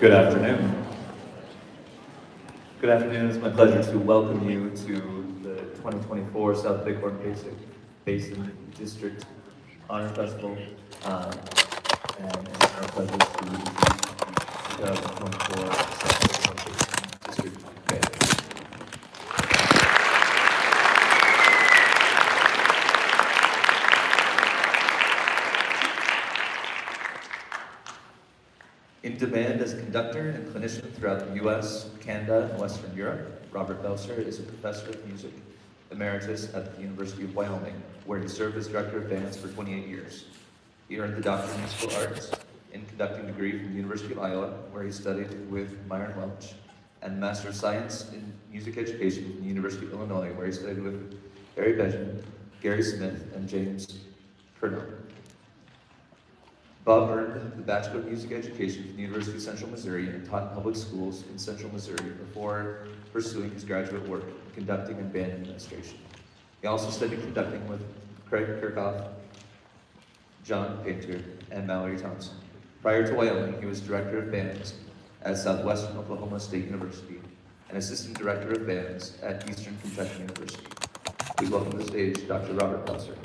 Good afternoon. Good afternoon. It's my pleasure to welcome you to the 2024 South Bighorn Basin District Honor Festival. And it's our pleasure to introduce the 2024 South Bighorn Basin District Band. In demand as a conductor and clinician throughout the U.S., Canada, and Western Europe, Robert Belser is a professor of music emeritus at the University of Wyoming, where he served as director of bands for 28 years. He earned the Doctor of Musical Arts in Conducting degree from the University of Iowa, where he studied with Myron Welch, and Master of Science in Music Education from the University of Illinois, where he studied with Barry Benjamin, Gary Smith, and James Purnell. Bob earned the Bachelor of Music Education from the University of Central Missouri and taught in public schools in Central Missouri before pursuing his graduate work in conducting and band administration. He also studied conducting with Craig Kirchhoff, John Painter, and Mallory Thompson. Prior to Wyoming, he was director of bands at Southwestern Oklahoma State University and assistant director of bands at Eastern Kentucky University. Please welcome to the stage Dr. Robert Belser.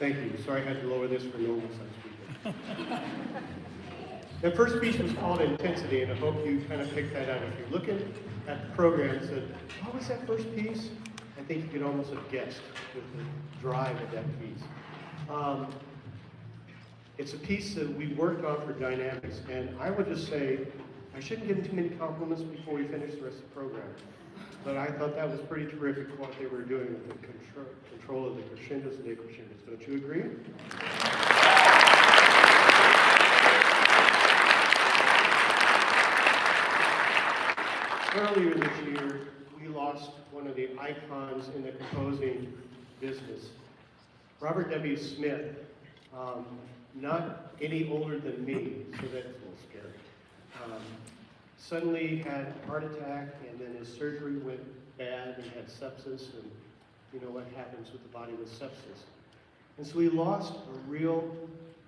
Thank you. Sorry I had to lower this for normal size people. That first piece was called Intensity, and I hope you kind of picked that out. If you're looking at the program and said, what was that first piece? I think you could almost have guessed with the drive of that piece. It's a piece that we worked on for dynamics, and I would just say, I shouldn't give them too many compliments before we finish the rest of the program. But I thought that was pretty terrific what they were doing with the control of the crescendos and decrescendos. Don't you agree? Earlier this year, we lost one of the icons in the composing business. Robert W. Smith, not any older than me, so that's a little scary. Suddenly had a heart attack, and then his surgery went bad, and he had sepsis, and you know what happens with the body with sepsis. And so we lost a real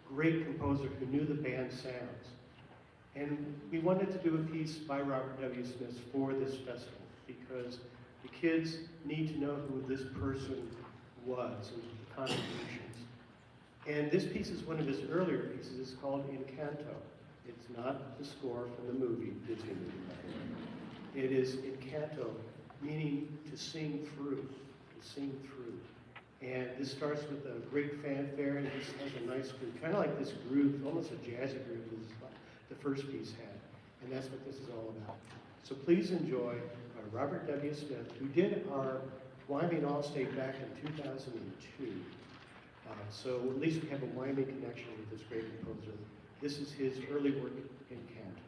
great composer who knew the band sounds. And we wanted to do a piece by Robert W. Smith for this festival, because the kids need to know who this person was and the contributions. And this piece is one of his earlier pieces. It's called Encanto. It's not the score from the movie, Disney movie, by the way. It is Encanto, meaning to sing through, to sing through. And this starts with a great fanfare, and this has a nice groove, kind of like this groove, almost a jazzy groove as the first piece had. And that's what this is all about. So please enjoy Robert W. Smith, who did our Wyoming All-State back in 2002. So at least we have a Wyoming connection with this great composer. This is his early work in Canto.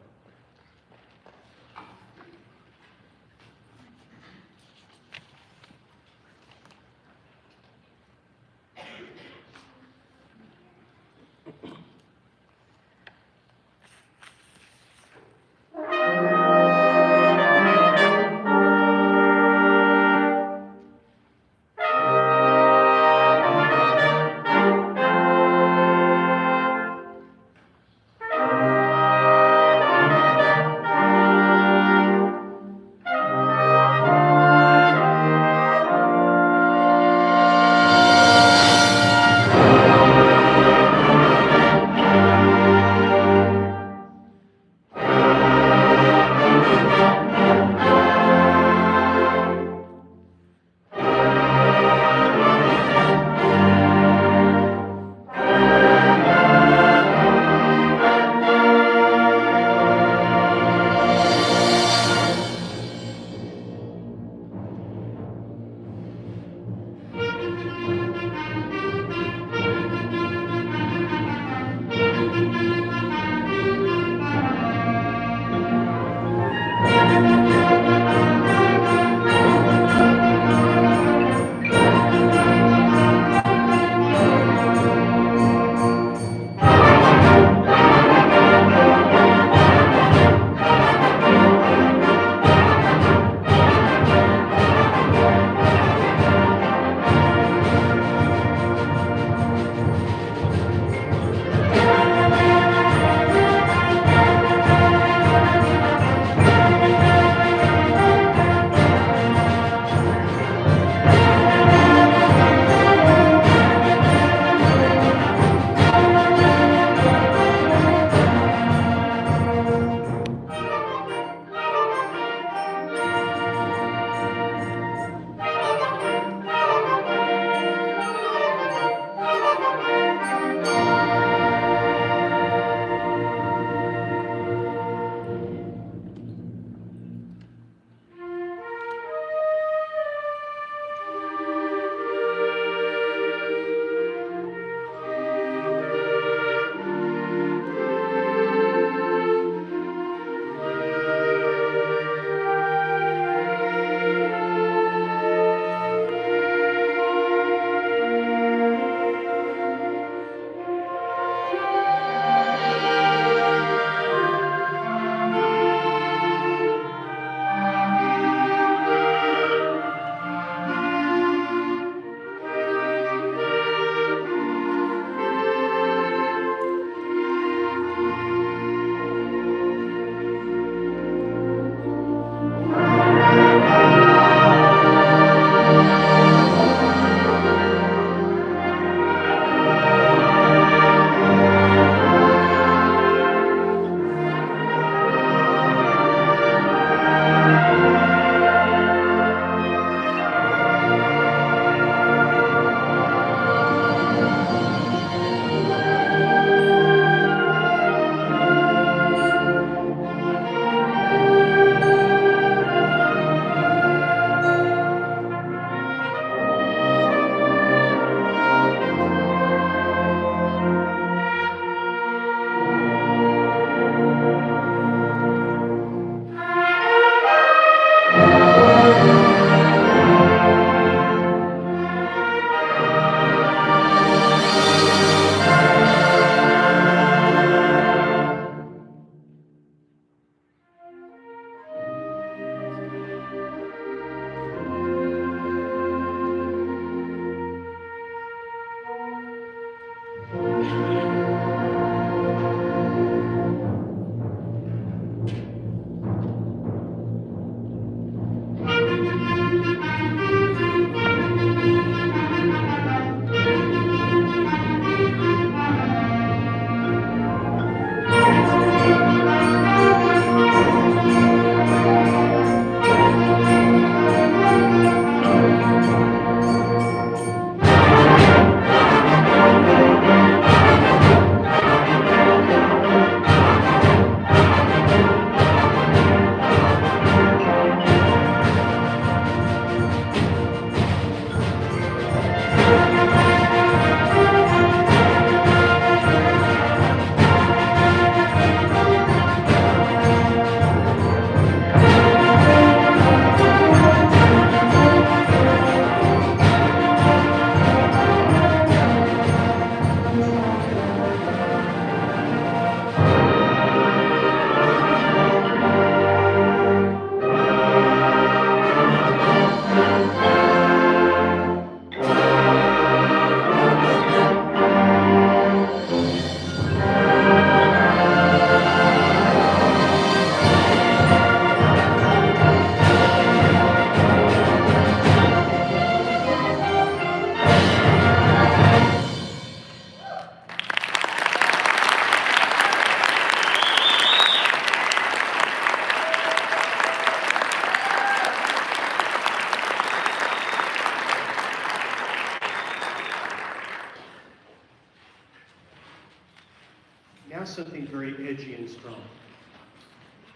Stygian strong.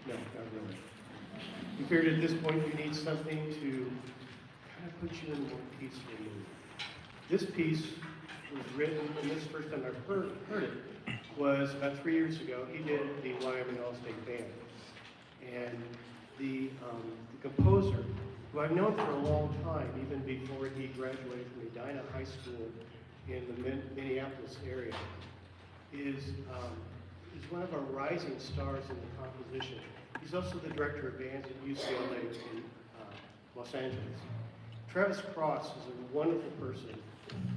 No, not really. We figured at this point we need something to kind of put you in a more peaceful mood. This piece was written, and this first time I've heard it, was about 3 years ago. He did the Wyoming All-State Band. And the composer, who I've known for a long time, even before he graduated from Edina High School in the Minneapolis area, is one of our rising stars in the composition. He's also the director of bands at UCLA in Los Angeles. Travis Cross is a wonderful person,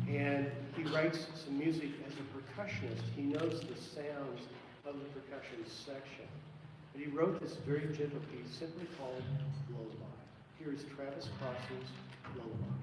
and he writes some music as a percussionist. He knows the sounds of the percussion section. But he wrote this very gentle piece simply called Lullaby. Here is Travis Cross's Lullaby.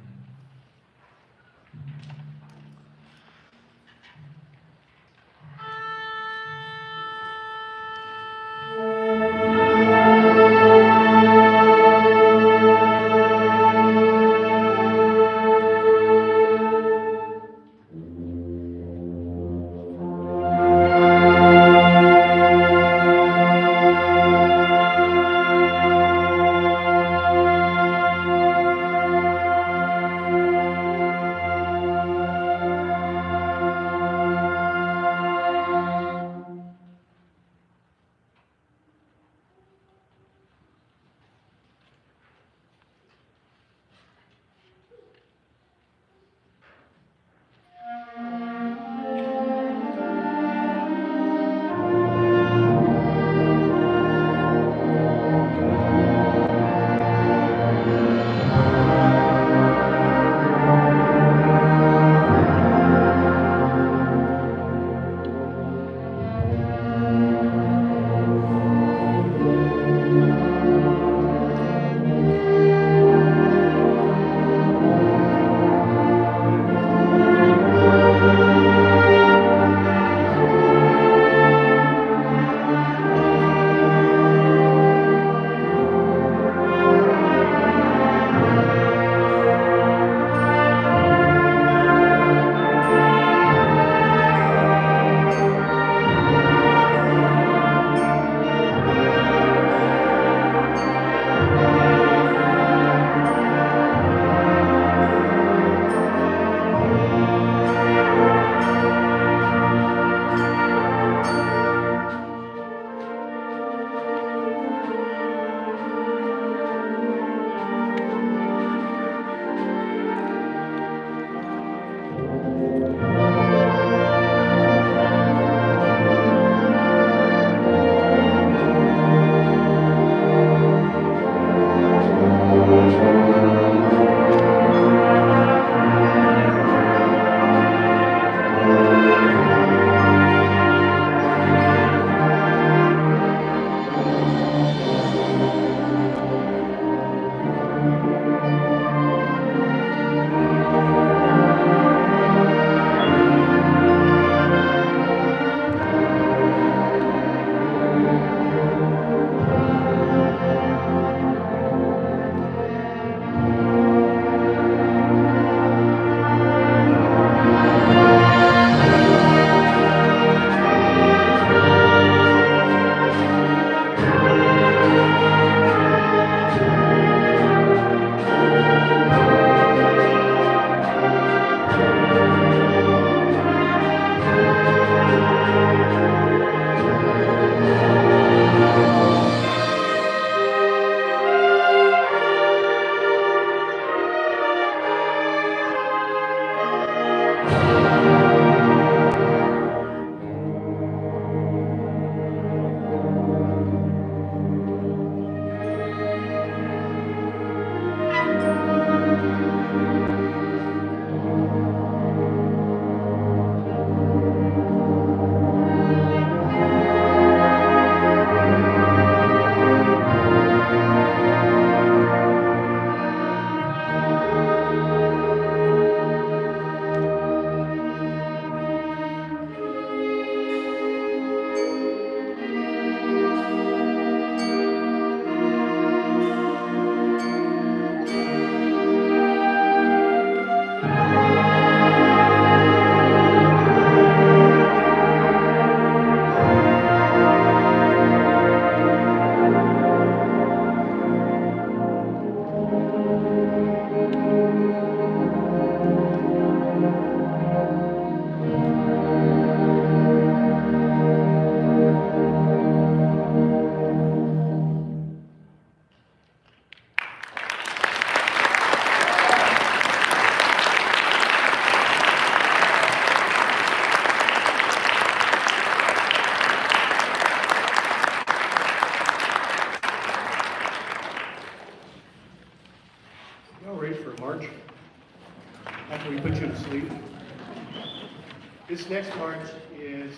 This next march is,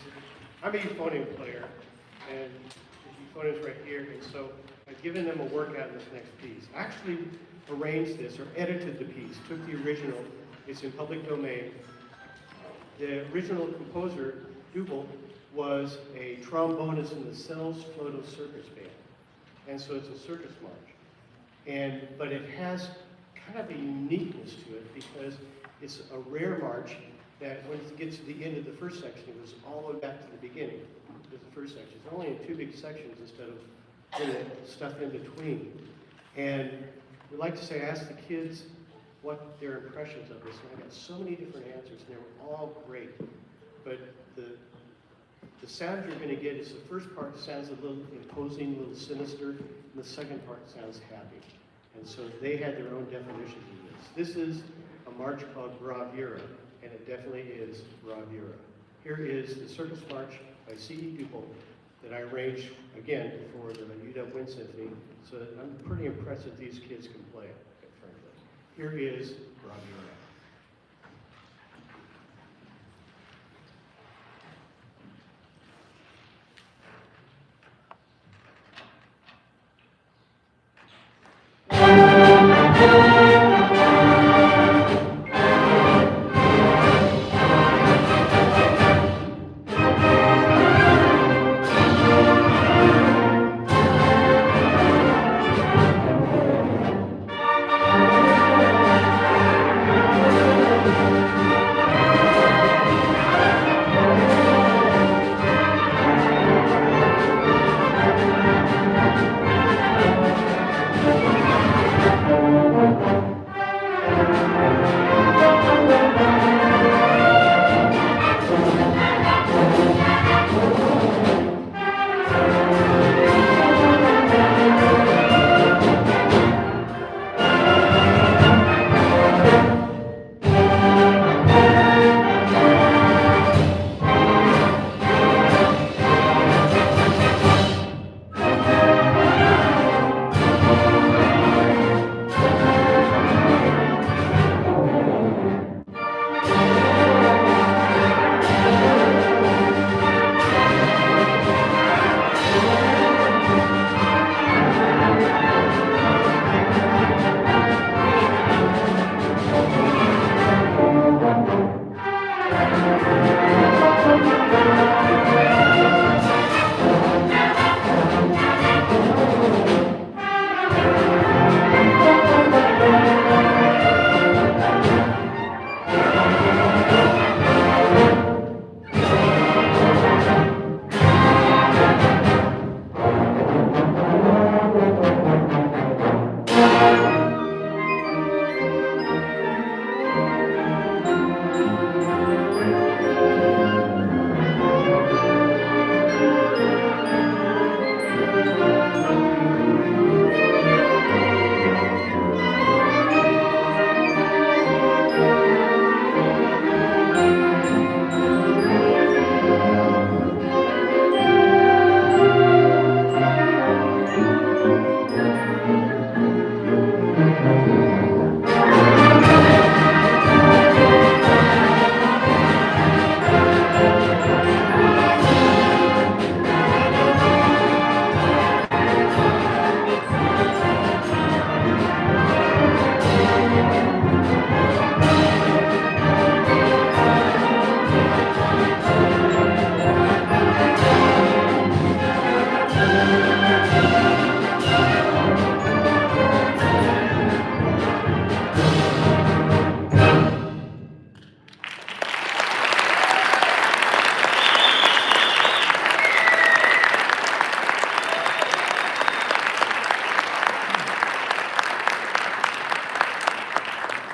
I'm a euphonium player, and the euphonium's right here, and so I've given them a workout in this next piece. I actually arranged this, or edited the piece, took the original, it's in public domain. The original composer, Dubel, was a trombonist in the Cells Floto Circus Band, and so it's a circus march. But it has kind of a uniqueness to it because it's a rare march that when it gets to the end of the first section, it goes all the way back to the beginning of the first section. It's only in 2 big sections instead of putting stuff in between. And we like to say, ask the kids what their impressions of this. And I got so many different answers, and they were all great. But the sound you're going to get is the first part sounds a little imposing, a little sinister, and the second part sounds happy. And so they had their own definitions of this. This is a march called Bravura, and it definitely is Bravura. Here is the Circus March by C.E. Dubel that I arranged, again, for the UW Wind Symphony, so that I'm pretty impressed that these kids can play it, frankly. Here is Bravura.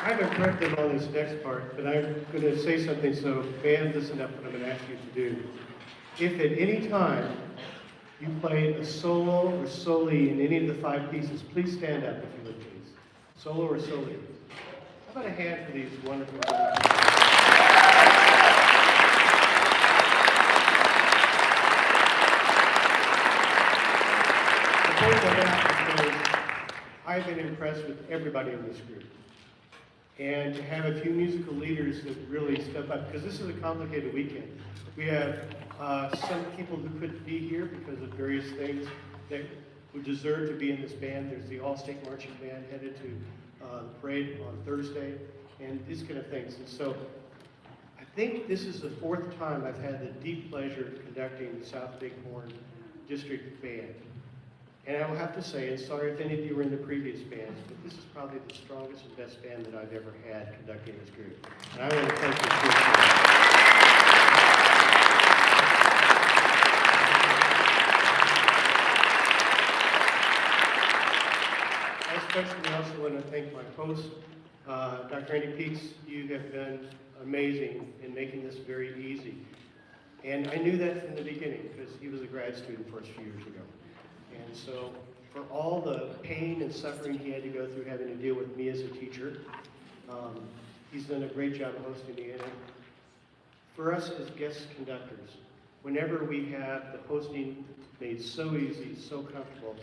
I haven't corrected on this next part, but I'm going to say something, so band, listen up what I'm going to ask you to do. If at any time you played a solo or soli in any of the 5 pieces, please stand up if you would, please. Solo or soli. How about a hand for these wonderful people? Before I go back, because I've been impressed with everybody in this group. and to have a few musical leaders that really step up, because this is a complicated weekend. We have some people who couldn't be here because of various things that would deserve to be in this band. There's the All-State Marching Band headed to the parade on Thursday, and these kind of things. And so I think this is the fourth time I've had the deep pleasure of conducting the South Bighorn District Band. And I will have to say, and sorry if any of you were in the previous bands, but this is probably the strongest and best band that I've ever had conducting this group. And I want to thank this group for that. I especially also want to thank my host, Dr. Andy Peaks. You have been amazing in making this very easy. And I knew that from the beginning because he was a grad student for us a few years ago. And so for all the pain and suffering he had to go through having to deal with me as a teacher, he's done a great job of hosting me. And for us as guest conductors, whenever we have the hosting made so easy, so comfortable,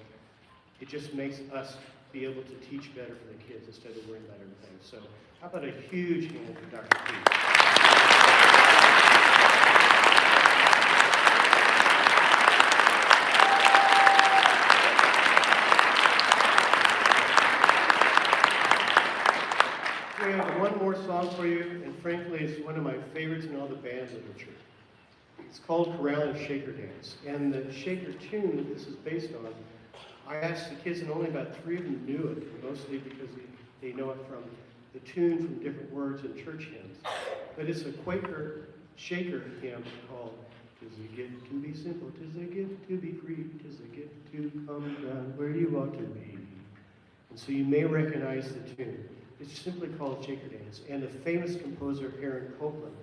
it just makes us be able to teach better for the kids instead of worrying about everything. So how about a huge hand for Dr. Peaks? We have one more song for you, and frankly, it's one of my favorites in all the band literature. It's called Corral and Shaker Dance. And the shaker tune that this is based on, I asked the kids, and only about 3 of them knew it, mostly because they know it from the tune from different words in church hymns. But it's a Quaker shaker hymn called, "'Tis a gift to be simple, 'tis a gift to be free, 'tis a gift to come down where you ought to be." And so you may recognize the tune. It's simply called Shaker Dance. And the famous composer Aaron Copland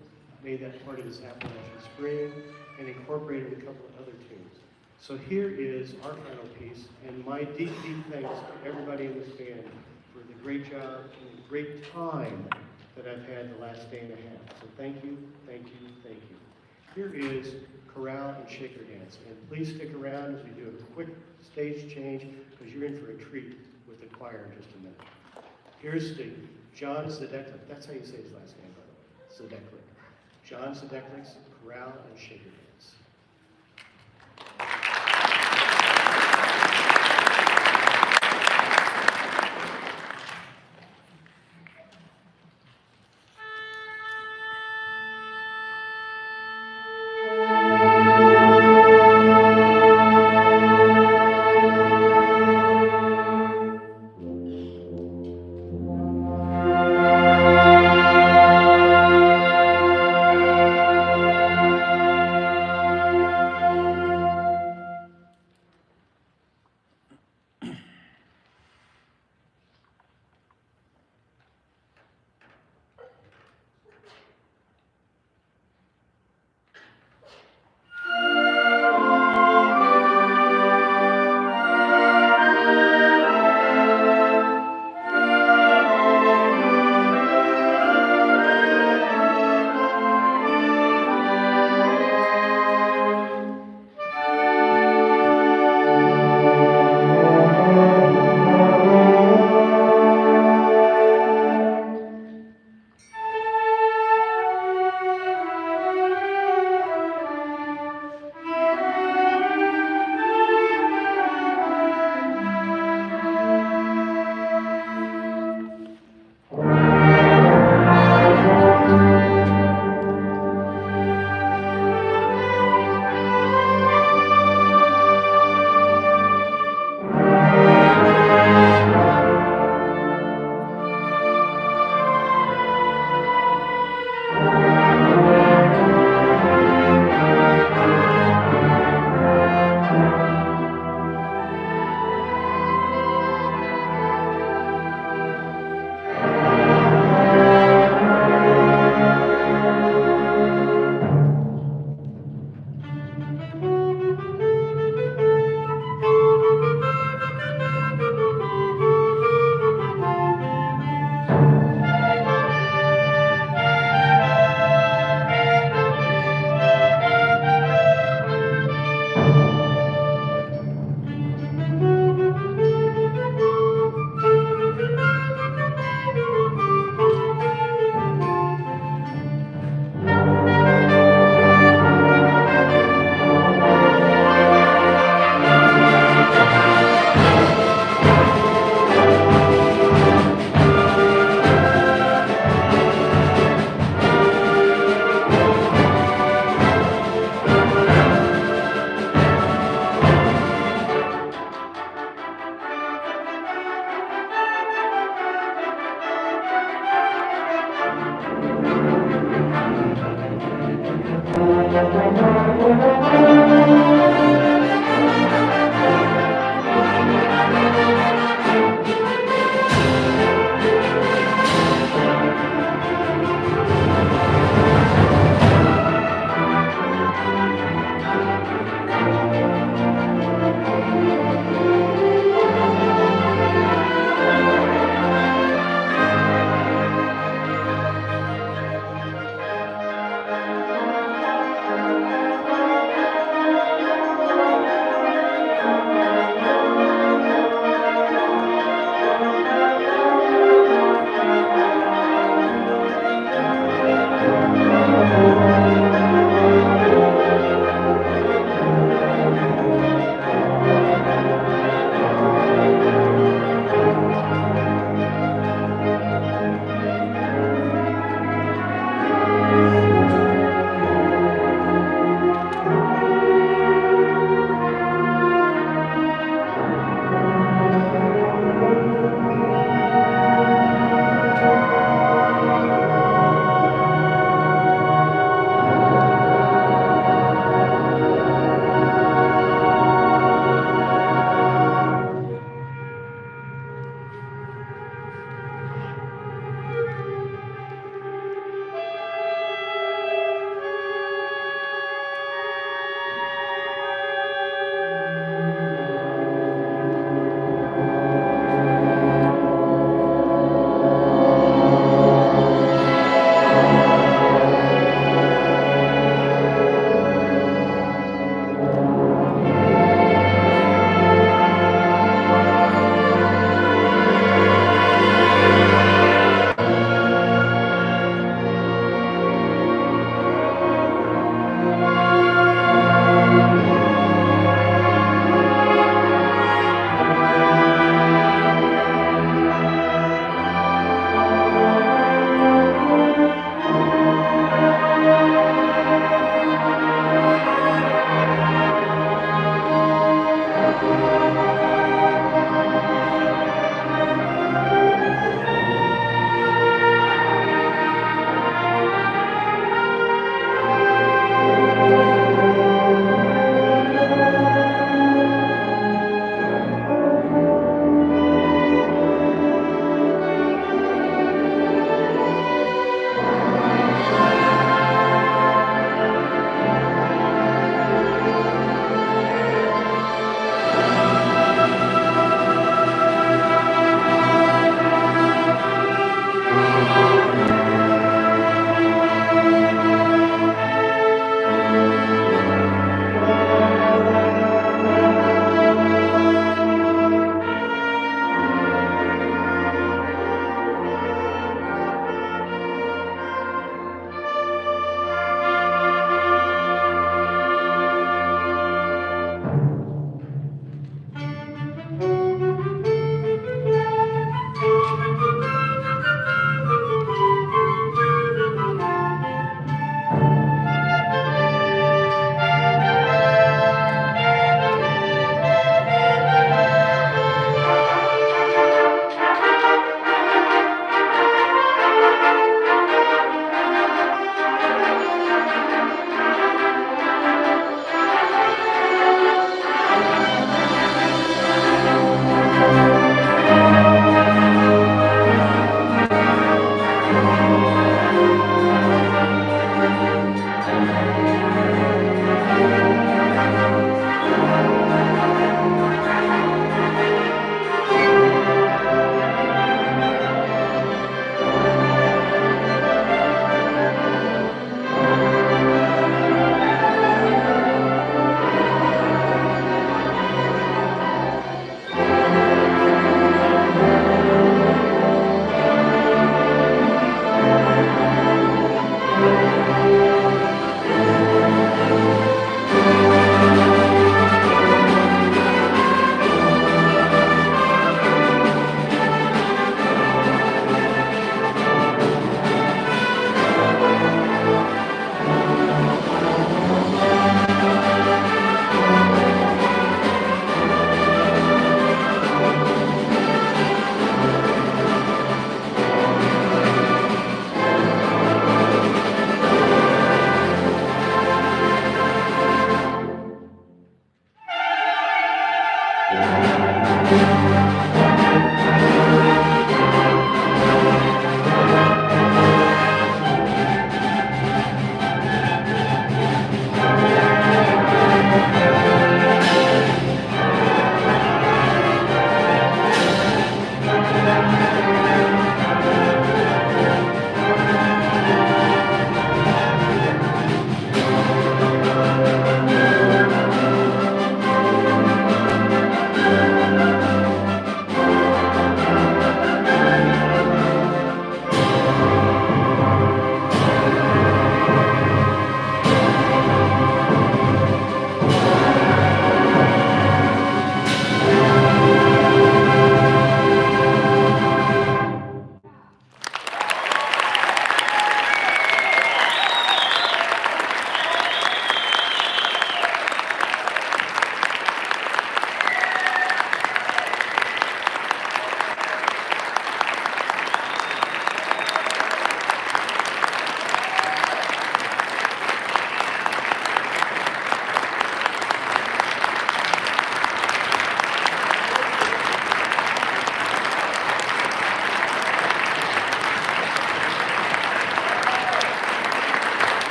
made that part of his Appalachian Spring and incorporated a couple of other tunes. So here is our final piece, and my deep, deep thanks to everybody in this band for the great job and the great time that I've had the last day and a half. So thank you, thank you, thank you. Here is Corral and Shaker Dance. And please stick around as we do a quick stage change, because you're in for a treat with the choir in just a minute. Here's the John Zedeklik. That's how you say his last name, by the way. Zedeklik. John Zedeklik's Corral and Shaker Dance.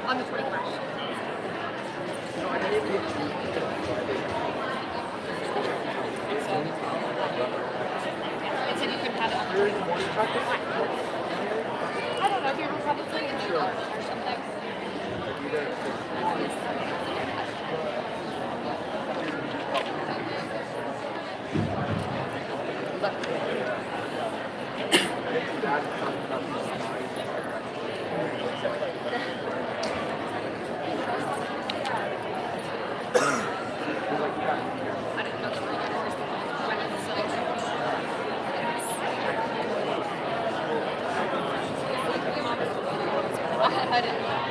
On the 21st. It said you couldn't have it on the 21st. I don't know if you're probably in the car or something. I didn't know that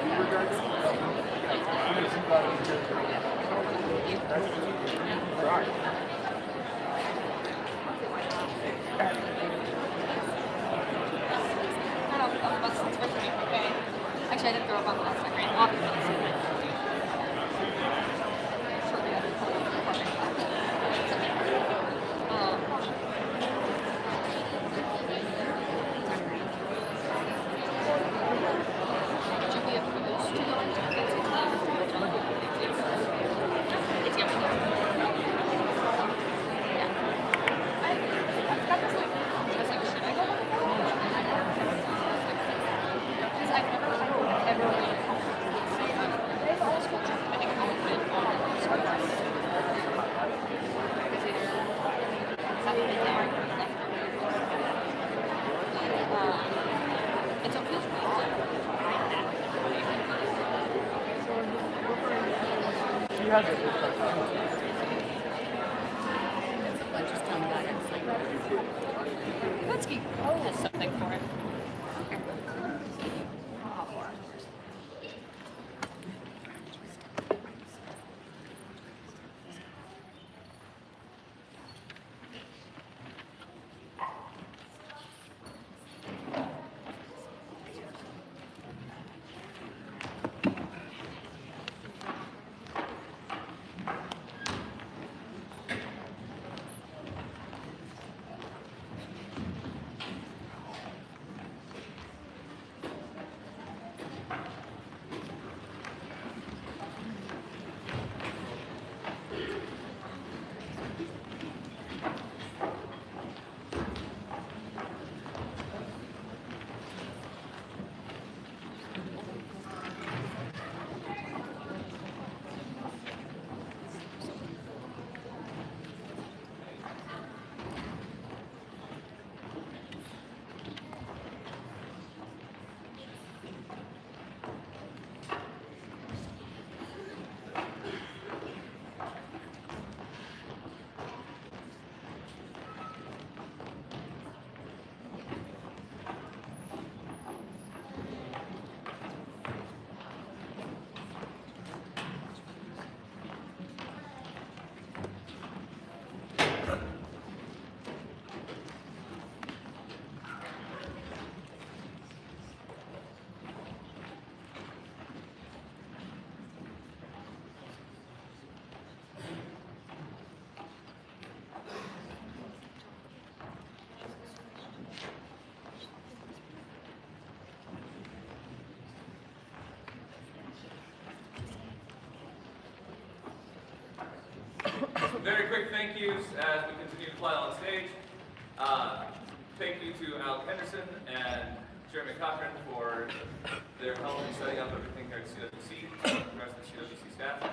we were I didn't know. I don't know, but it's for me, okay? Actually, I didn't throw up on the last second. Off the last second. Would you be opposed to going to Basin? It's yummy. Yeah. I was like, should I go? Because I've never ever been old school trip, I think I've been on school bus. Because either haven't been there or left and so it feels weird to ride that. She has it. Let's keep has something for it. very quick thank yous as we continue to file on stage. Thank you to Al Henderson and Jeremy Cochran for their help in setting up everything here at CWC, the rest of the CWC staff.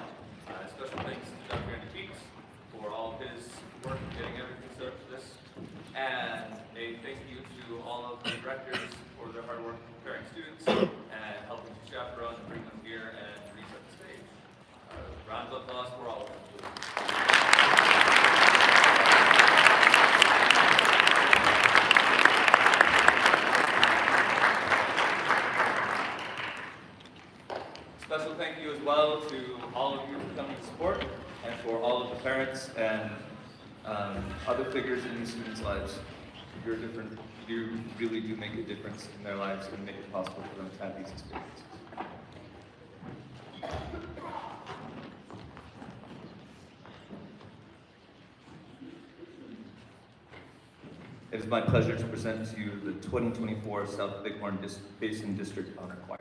Special thanks to Dr. Andy Peaks for all of his work in getting everything set up for this. And a thank you to all of the directors for their hard work preparing students and helping to chaperone and bring them here and reset the stage. Round of applause for all of them. Special thank you as well to all of you for coming to support and for all of the parents and other figures in these students' lives. You're different. You really do make a difference in their lives and make it possible for them to have these experiences. It is my pleasure to present to you the 2024 South Bighorn Basin District Honor Choir.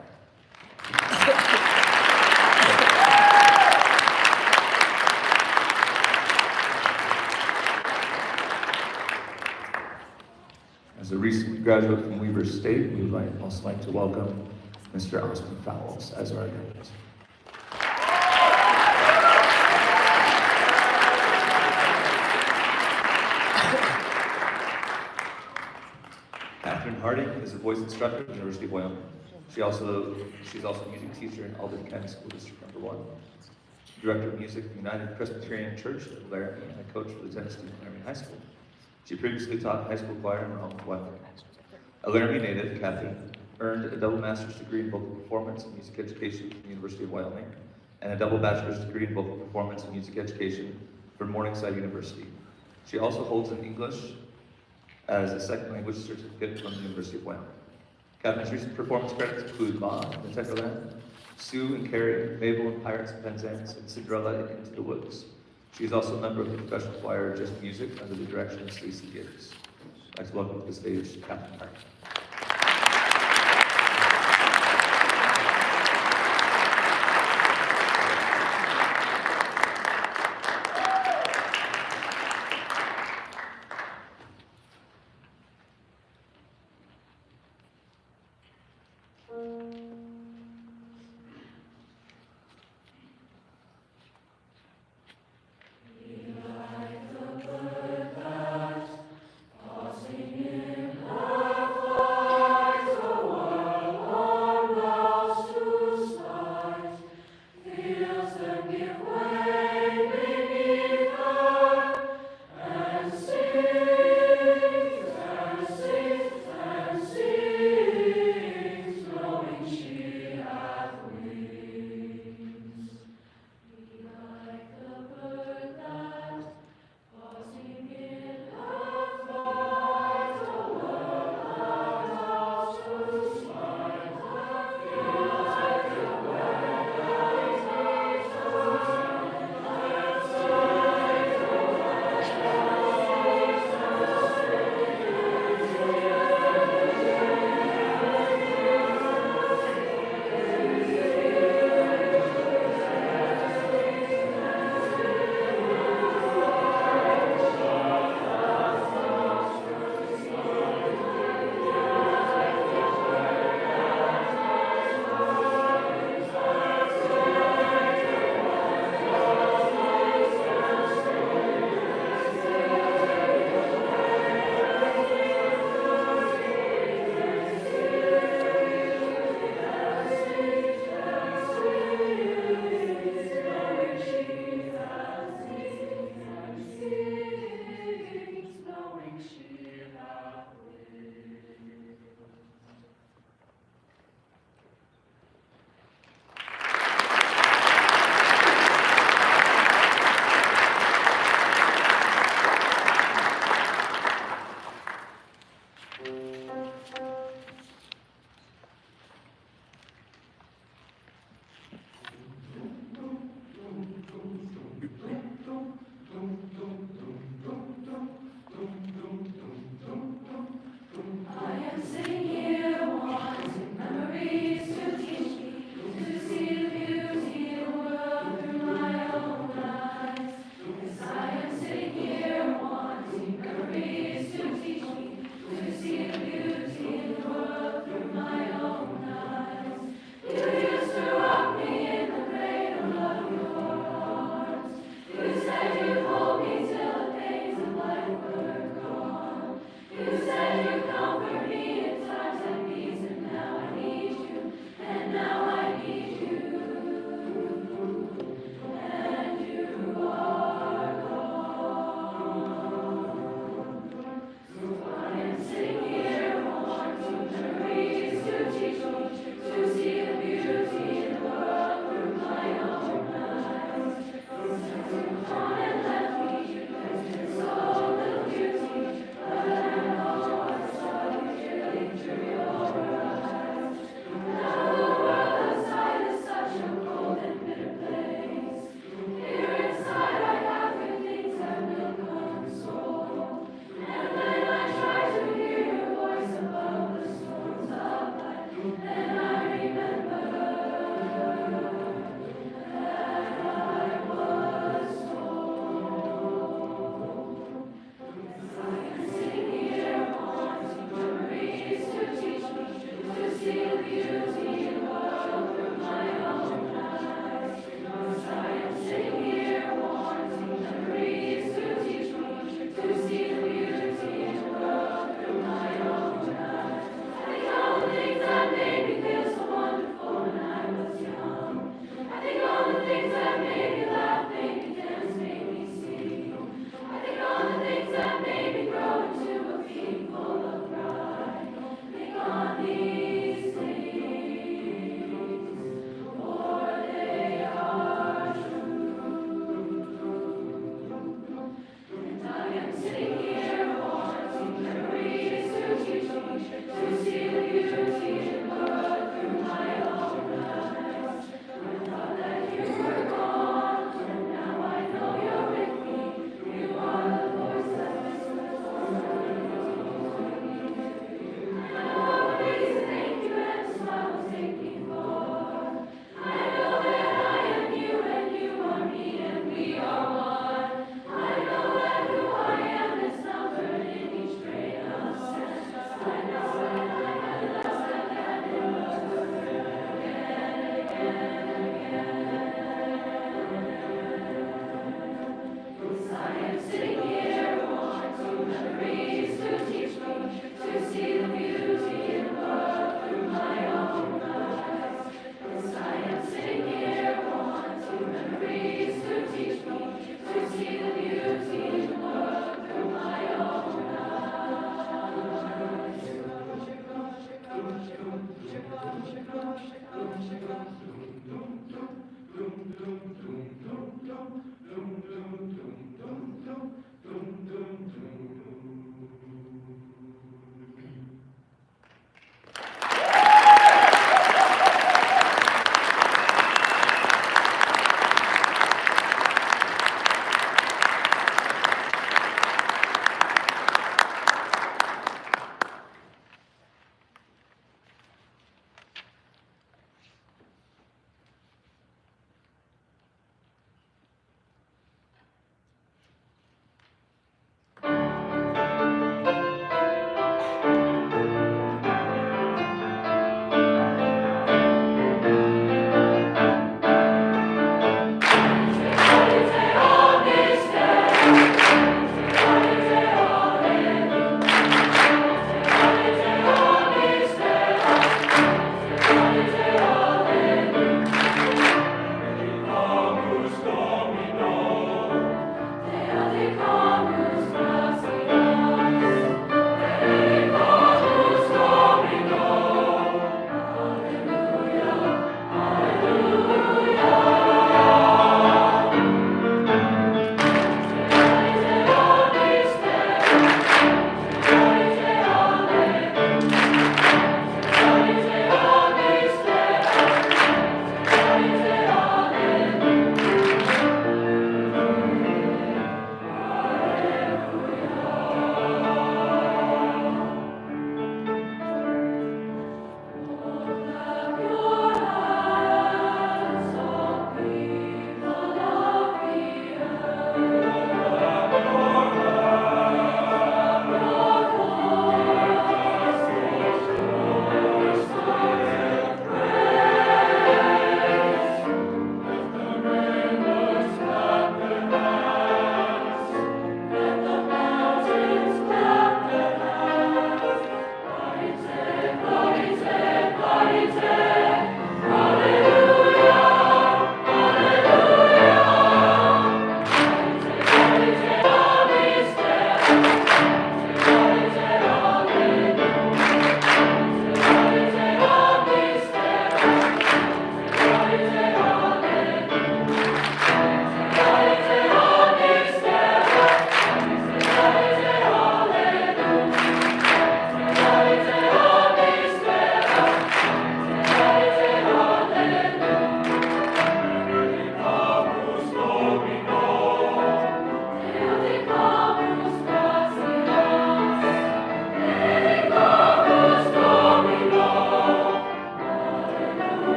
As a recent graduate from Weber State, we would also like to welcome Mr. Austin Fowles as our guest. Catherine Harding is a voice instructor at the University of Wyoming. She's also a music teacher in Albany County School District No. 1. Director of Music at United Presbyterian Church at Laramie and a coach for the tennis team at Laramie High School. She previously taught high school choir in her home, Wyoming. A Laramie native, Catherine earned a double master's degree in vocal performance and music education from the University of Wyoming and a double bachelor's degree in vocal performance and music education from Morningside University. She also holds an English as a second language certificate from the University of Wyoming. Catherine's recent performance credits include Ma in the Tenderland, Sue and Carrie, Mabel in Pirates and Penzance, and Cinderella in Into the Woods. She is also a member of the professional choir Just Music under the direction of Stacey Gibbs. I'd like to welcome to the stage Catherine Hart. Flowing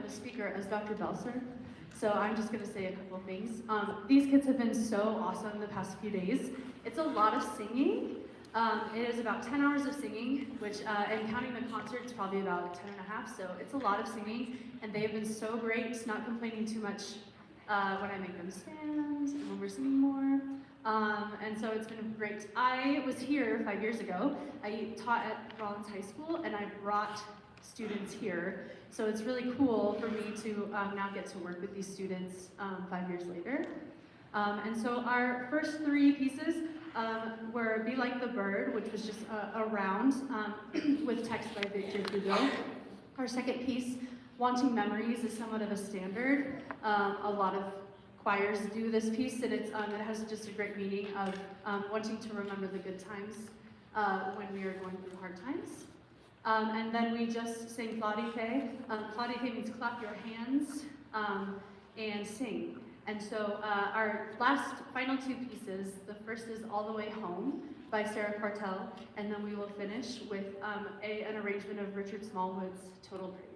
the speaker as Dr. Belser, so I'm just going to say a couple things. These kids have been so awesome the past few days. It's a lot of singing. It is about 10 hours of singing, which, and counting the concert, it's probably about 10 and a half, so it's a lot of singing, and they have been so great, not complaining too much when I make them stand, and when we're singing more. And so it's been great. I was here 5 years ago. I taught at Rollins High School, and I brought students here. So it's really cool for me to now get to work with these students 5 years later. And so our first three pieces were Be Like the Bird, which was just a round with text by Victor Hugo. Our second piece, Wanting Memories, is somewhat of a standard. A lot of choirs do this piece, and it has just a great meaning of wanting to remember the good times when we are going through hard times. And then we just sang Claudie. Claudie means clap your hands and sing. And so our final two pieces, the first is All the Way Home by Sarah Quartel, and then we will finish with an arrangement of Richard Smallwood's Total Praise.